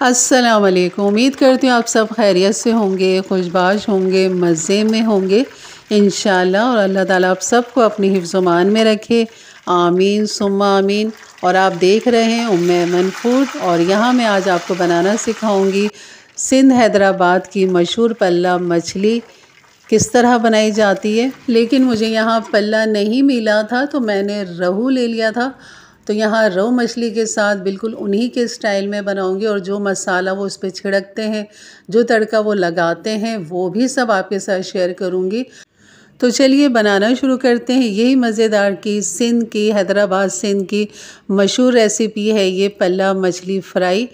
अस्सलाम वालेकुम। उम्मीद करती हूँ आप सब खैरियत से होंगे, खुशबाश होंगे, मज़े में होंगे इंशाअल्लाह। और अल्लाह ताला आप सबको अपनी हिफ्ज़-ओ-मान में रखे, आमीन सुम्मा आमीन। और आप देख रहे हैं उम्मे ऐमन फूड, और यहाँ मैं आज आपको बनाना सिखाऊंगी सिंध हैदराबाद की मशहूर पल्ला मछली किस तरह बनाई जाती है। लेकिन मुझे यहाँ पल्ला नहीं मिला था तो मैंने रोहू ले लिया था। तो यहाँ रोहू मछली के साथ बिल्कुल उन्हीं के स्टाइल में बनाऊंगी, और जो मसाला वो उस पर छिड़कते हैं, जो तड़का वो लगाते हैं, वो भी सब आपके साथ शेयर करूँगी। तो चलिए बनाना शुरू करते हैं। यही मज़ेदार की सिंध की, हैदराबाद सिंध की मशहूर रेसिपी है ये पल्ला मछली फ्राई।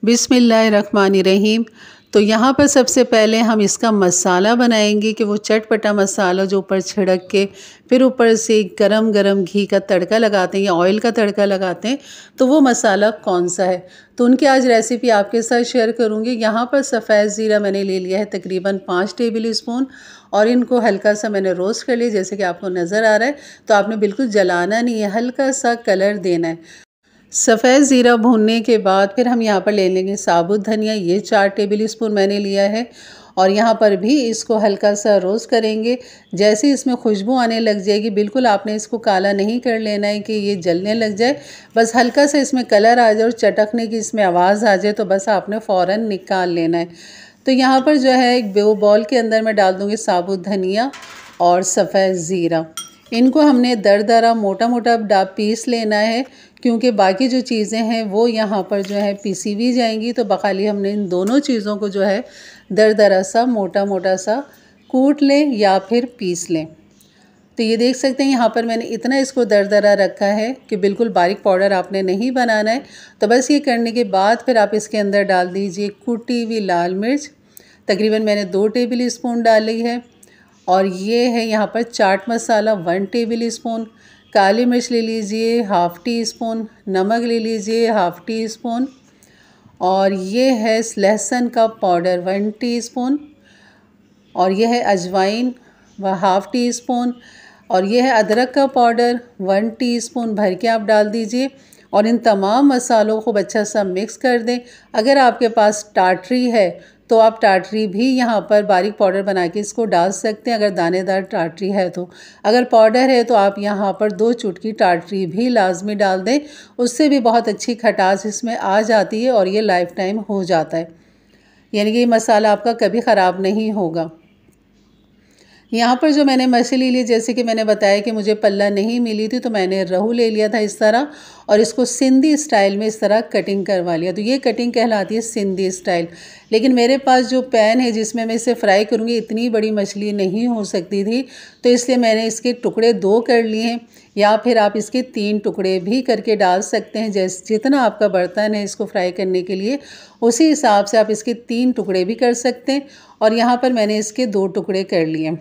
बिस्मिल्लाहिर्रहमानिर्रहीम। तो यहाँ पर सबसे पहले हम इसका मसाला बनाएंगे कि वो चटपटा मसाला जो ऊपर छिड़क के फिर ऊपर से गरम गरम घी का तड़का लगाते हैं या ऑयल का तड़का लगाते हैं, तो वो मसाला कौन सा है। तो उनकी आज रेसिपी आपके साथ शेयर करूँगी। यहाँ पर सफ़ेद ज़ीरा मैंने ले लिया है तकरीबन 5 टेबल स्पून, और इनको हल्का सा मैंने रोस्ट कर लिया जैसे कि आपको नज़र आ रहा है। तो आपने बिल्कुल जलाना नहीं है, हल्का सा कलर देना है। सफ़ेद ज़ीरा भूनने के बाद फिर हम यहाँ पर ले लेंगे साबुत धनिया, ये 4 टेबल स्पून मैंने लिया है, और यहाँ पर भी इसको हल्का सा रोस्ट करेंगे। जैसे इसमें खुशबू आने लग जाएगी, बिल्कुल आपने इसको काला नहीं कर लेना है कि ये जलने लग जाए, बस हल्का सा इसमें कलर आ जाए और चटकने की इसमें आवाज़ आ जाए तो बस आपने फ़ौरन निकाल लेना है। तो यहाँ पर जो है एक बाउल के अंदर मैं डाल दूँगी साबुत धनिया और सफ़ेद ज़ीरा। इनको हमने दरदरा मोटा मोटा पीस लेना है, क्योंकि बाकी जो चीज़ें हैं वो यहाँ पर जो है पीसी भी जाएंगी। तो बखाली हमने इन दोनों चीज़ों को जो है दरदरा सा मोटा मोटा सा कूट लें या फिर पीस लें। तो ये देख सकते हैं यहाँ पर मैंने इतना इसको दरदरा रखा है कि बिल्कुल बारीक पाउडर आपने नहीं बनाना है। तो बस ये करने के बाद फिर आप इसके अंदर डाल दीजिए कुटी हुई लाल मिर्च, तकरीबन मैंने 2 टेबल स्पून डाली है। और ये है यहाँ पर चाट मसाला 1 टेबल स्पून, काली मिर्च ले लीजिए हाफ़ टी स्पून, नमक ले लीजिए हाफ़ टी स्पून, और ये है लहसुन का पाउडर 1 टीस्पून, और यह है अजवाइन हाफ़ टी स्पून, और यह है अदरक का पाउडर 1 टीस्पून भर के आप डाल दीजिए। और इन तमाम मसालों को अच्छा सा मिक्स कर दें। अगर आपके पास टाटरी है तो आप टाटरी भी यहाँ पर बारीक पाउडर बना के इसको डाल सकते हैं, अगर दानेदार टाटरी है तो। अगर पाउडर है तो आप यहाँ पर 2 चुटकी टाटरी भी लाजमी डाल दें, उससे भी बहुत अच्छी खटास इसमें आ जाती है और ये लाइफ टाइम हो जाता है, यानी कि ये मसाला आपका कभी ख़राब नहीं होगा। यहाँ पर जो मैंने मछली ली, जैसे कि मैंने बताया कि मुझे पल्ला नहीं मिली थी तो मैंने रोहू ले लिया था इस तरह, और इसको सिंधी स्टाइल में इस तरह कटिंग करवा लिया। तो ये कटिंग कहलाती है सिंधी स्टाइल। लेकिन मेरे पास जो पैन है जिसमें मैं इसे फ्राई करूँगी, इतनी बड़ी मछली नहीं हो सकती थी, तो इसलिए मैंने इसके टुकड़े 2 कर लिए हैं, या फिर आप इसके 3 टुकड़े भी करके डाल सकते हैं। जैसे जितना आपका बर्तन है इसको फ्राई करने के लिए, उसी हिसाब से आप इसके 3 टुकड़े भी कर सकते हैं। और यहाँ पर मैंने इसके 2 टुकड़े कर लिए।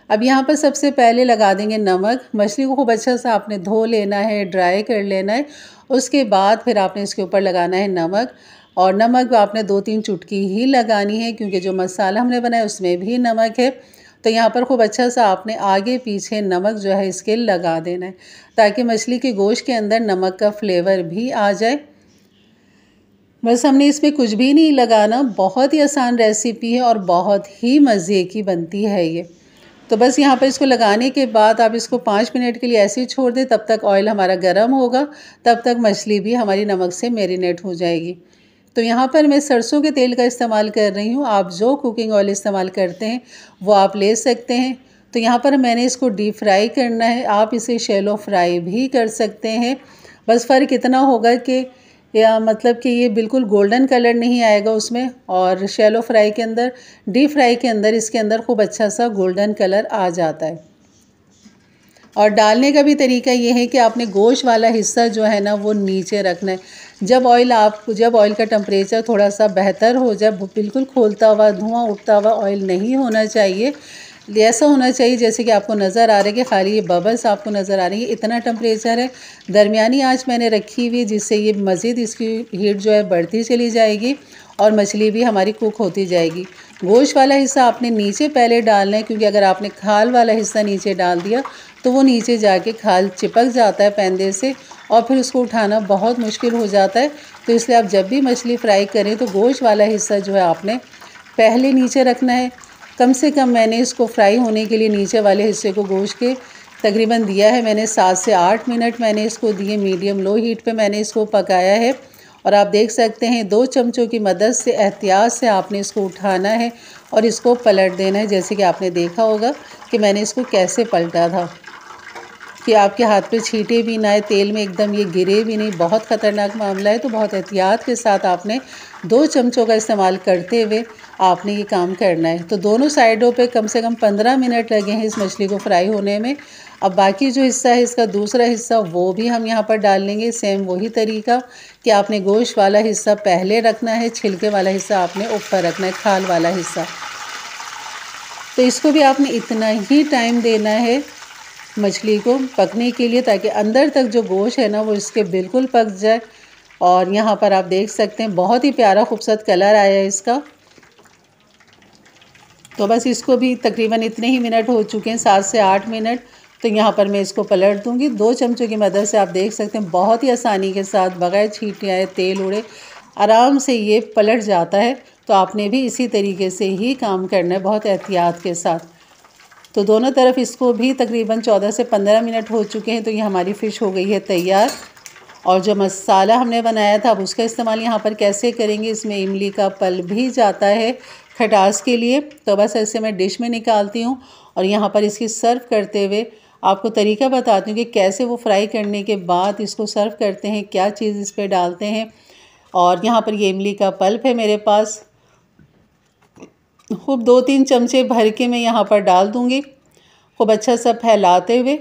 अब यहाँ पर सबसे पहले लगा देंगे नमक। मछली को खूब अच्छा सा आपने धो लेना है, ड्राई कर लेना है। उसके बाद फिर आपने इसके ऊपर लगाना है नमक, और नमक आपने 2-3 चुटकी ही लगानी है, क्योंकि जो मसाला हमने बनाया उसमें भी नमक है। तो यहाँ पर खूब अच्छा सा आपने आगे पीछे नमक जो है इसके लगा देना है, ताकि मछली के गोश्त के अंदर नमक का फ्लेवर भी आ जाए। बस हमने इसमें कुछ भी नहीं लगाना, बहुत ही आसान रेसिपी है और बहुत ही मज़े की बनती है ये। तो बस यहाँ पर इसको लगाने के बाद आप इसको 5 मिनट के लिए ऐसे ही छोड़ दें, तब तक ऑयल हमारा गर्म होगा, तब तक मछली भी हमारी नमक से मैरिनेट हो जाएगी। तो यहाँ पर मैं सरसों के तेल का इस्तेमाल कर रही हूँ, आप जो कुकिंग ऑयल इस्तेमाल करते हैं वो आप ले सकते हैं। तो यहाँ पर मैंने इसको डीप फ्राई करना है, आप इसे शैलो फ्राई भी कर सकते हैं। बस फ़र्क इतना होगा कि या मतलब कि ये बिल्कुल गोल्डन कलर नहीं आएगा उसमें, और शैलो फ्राई के अंदर, डीप फ्राई के अंदर इसके अंदर खूब अच्छा सा गोल्डन कलर आ जाता है। और डालने का भी तरीका ये है कि आपने गोश्त वाला हिस्सा जो है ना वो नीचे रखना है। जब ऑयल का टेम्परेचर थोड़ा सा बेहतर हो जाए, बिल्कुल खोलता हुआ धुआं उठता हुआ ऑयल नहीं होना चाहिए। ऐसा होना चाहिए जैसे कि आपको नज़र आ रहा है कि खाली ये बबल्स आपको नज़र आ रही है, इतना टेम्परेचर है। दरमियानी आंच मैंने रखी हुई है, जिससे ये मज़ीद इसकी हीट जो है बढ़ती चली जाएगी और मछली भी हमारी कुक होती जाएगी। गोश्त वाला हिस्सा आपने नीचे पहले डालना है, क्योंकि अगर आपने खाल वाला हिस्सा नीचे डाल दिया तो वो नीचे जाके खाल चिपक जाता है पैंदे से, और फिर उसको उठाना बहुत मुश्किल हो जाता है। तो इसलिए आप जब भी मछली फ्राई करें तो गोश्त वाला हिस्सा जो है आपने पहले नीचे रखना है। कम से कम मैंने इसको फ्राई होने के लिए नीचे वाले हिस्से को गोश्त के तकरीबन दिया है मैंने 7 से 8 मिनट मैंने इसको दिए, मीडियम लो हीट पे मैंने इसको पकाया है। और आप देख सकते हैं 2 चमचों की मदद से एहतियात से आपने इसको उठाना है और इसको पलट देना है। जैसे कि आपने देखा होगा कि मैंने इसको कैसे पलटा था कि आपके हाथ पे छींटे भी ना आए, तेल में एकदम ये गिरे भी नहीं। बहुत ख़तरनाक मामला है, तो बहुत एहतियात के साथ आपने 2 चमचों का इस्तेमाल करते हुए आपने ये काम करना है। तो दोनों साइडों पे कम से कम 15 मिनट लगे हैं इस मछली को फ्राई होने में। अब बाकी जो हिस्सा है इसका दूसरा हिस्सा वो भी हम यहाँ पर डाल लेंगे। सेम वही तरीका कि आपने गोश्त वाला हिस्सा पहले रखना है, छिलके वाला हिस्सा आपने ऊपर रखना है, खाल वाला हिस्सा। तो इसको भी आपने इतना ही टाइम देना है मछली को पकने के लिए, ताकि अंदर तक जो गोश्त है ना वो इसके बिल्कुल पक जाए। और यहाँ पर आप देख सकते हैं बहुत ही प्यारा खूबसूरत कलर आया है इसका। तो बस इसको भी तकरीबन इतने ही मिनट हो चुके हैं, 7 से 8 मिनट। तो यहाँ पर मैं इसको पलट दूँगी 2 चमचों की मदद से। आप देख सकते हैं बहुत ही आसानी के साथ, बगैर छींटे आए, तेल उड़े, आराम से ये पलट जाता है। तो आपने भी इसी तरीके से ही काम करना है, बहुत एहतियात के साथ। तो दोनों तरफ इसको भी तकरीबन 14 से 15 मिनट हो चुके हैं। तो ये हमारी फ़िश हो गई है तैयार। और जो मसाला हमने बनाया था अब उसका इस्तेमाल यहाँ पर कैसे करेंगे, इसमें इमली का पल भी जाता है खटास के लिए। तो बस ऐसे मैं डिश में निकालती हूँ और यहाँ पर इसकी सर्व करते हुए आपको तरीका बताती हूँ कि कैसे वो फ्राई करने के बाद इसको सर्व करते हैं, क्या चीज़ इस पर डालते हैं। और यहाँ पर ये इमली का पल्प है मेरे पास, खूब 2-3 चमचे भर के मैं यहाँ पर डाल दूँगी, खूब अच्छा सा फैलाते हुए।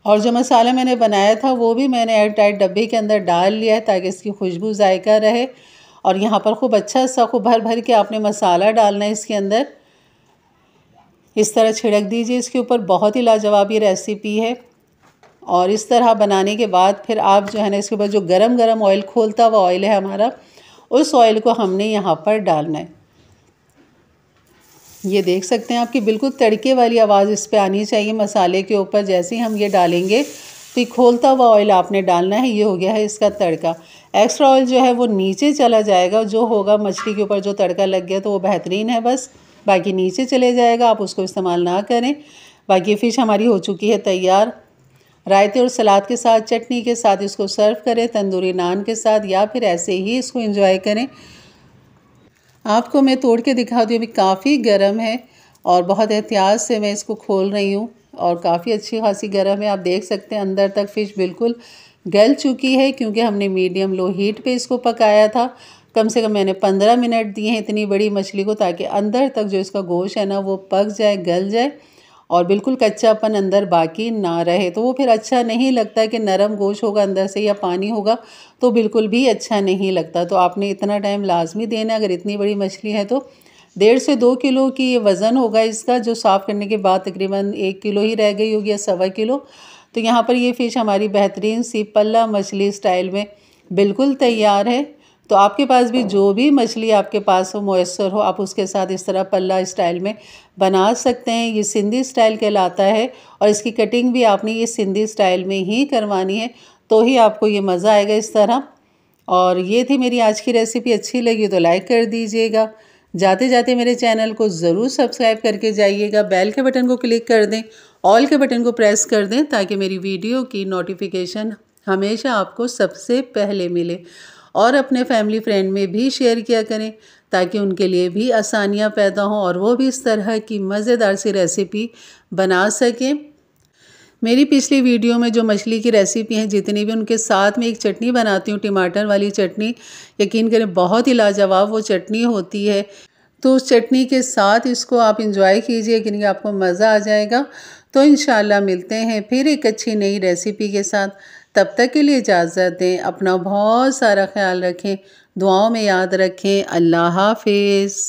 और जो मसाला मैंने बनाया था वो भी मैंने एयर टाइट डब्बे के अंदर डाल लिया है ताकि इसकी खुशबू जायका रहे। और यहाँ पर खूब अच्छा सा खूब भर भर के आपने मसाला डालना है इसके अंदर, इस तरह छिड़क दीजिए इसके ऊपर। बहुत ही लाजवाब ये रेसिपी है। और इस तरह बनाने के बाद फिर आप जो है ना इसके ऊपर जो गरम गरम ऑयल खोलता हुआ ऑयल है हमारा, उस ऑयल को हमने यहाँ पर डालना है। ये देख सकते हैं आपकी बिल्कुल तड़के वाली आवाज़ इस पे आनी चाहिए मसाले के ऊपर। जैसे ही हम ये डालेंगे तो ये खोलता हुआ ऑयल आपने डालना है। ये हो गया है इसका तड़का। एक्स्ट्रा ऑयल जो है वो नीचे चला जाएगा, जो होगा मछली के ऊपर जो तड़का लग गया तो वो बेहतरीन है, बस बाकी नीचे चले जाएगा, आप उसको इस्तेमाल ना करें। बाकी फ़िश हमारी हो चुकी है तैयार। रायते और सलाद के साथ, चटनी के साथ इसको सर्व करें, तंदूरी नान के साथ, या फिर ऐसे ही इसको एंजॉय करें। आपको मैं तोड़ के दिखाती हूँ, अभी काफ़ी गर्म है और बहुत एहतियात से मैं इसको खोल रही हूँ और काफ़ी अच्छी खासी गर्म है। आप देख सकते हैं अंदर तक फ़िश बिल्कुल गल चुकी है क्योंकि हमने मीडियम लो हीट पे इसको पकाया था। कम से कम मैंने 15 मिनट दिए हैं इतनी बड़ी मछली को, ताकि अंदर तक जो इसका गोश्त है ना वो पक जाए, गल जाए और बिल्कुल कच्चापन अंदर बाकी ना रहे। तो वो फिर अच्छा नहीं लगता कि नरम गोश्त होगा अंदर से या पानी होगा तो बिल्कुल भी अच्छा नहीं लगता। तो आपने इतना टाइम लाजमी देना। अगर इतनी बड़ी मछली है तो 1.5 से 2 किलो की ये वज़न होगा इसका, जो साफ़ करने के बाद तकरीबन 1 किलो ही रह गई होगी या 1.25 किलो। तो यहाँ पर ये फ़िश हमारी बेहतरीन सी पल्ला मछली स्टाइल में बिल्कुल तैयार है। तो आपके पास भी जो भी मछली आपके पास हो, मुयस्सर हो, आप उसके साथ इस तरह पल्ला स्टाइल में बना सकते हैं। ये सिंधी स्टाइल कहलाता है और इसकी कटिंग भी आपने ये सिंधी स्टाइल में ही करवानी है, तो ही आपको ये मज़ा आएगा इस तरह। और ये थी मेरी आज की रेसिपी। अच्छी लगी तो लाइक कर दीजिएगा। जाते जाते मेरे चैनल को ज़रूर सब्सक्राइब करके जाइएगा। बेल के बटन को क्लिक कर दें, ऑल के बटन को प्रेस कर दें ताकि मेरी वीडियो की नोटिफिकेशन हमेशा आपको सबसे पहले मिले। और अपने फैमिली फ्रेंड में भी शेयर किया करें ताकि उनके लिए भी आसानियाँ पैदा हों और वो भी इस तरह की मज़ेदार सी रेसिपी बना सकें। मेरी पिछली वीडियो में जो मछली की रेसिपी हैं जितनी भी, उनके साथ में एक चटनी बनाती हूँ, टमाटर वाली चटनी। यकीन करें बहुत ही लाजवाब वो चटनी होती है। तो उस चटनी के साथ इसको आप इंजॉय कीजिए, कि आपको मज़ा आ जाएगा। तो इंशाल्लाह मिलते हैं फिर एक अच्छी नई रेसिपी के साथ। तब तक के लिए इजाज़त दें। अपना बहुत सारा ख्याल रखें, दुआओं में याद रखें। अल्लाह हाफिज़।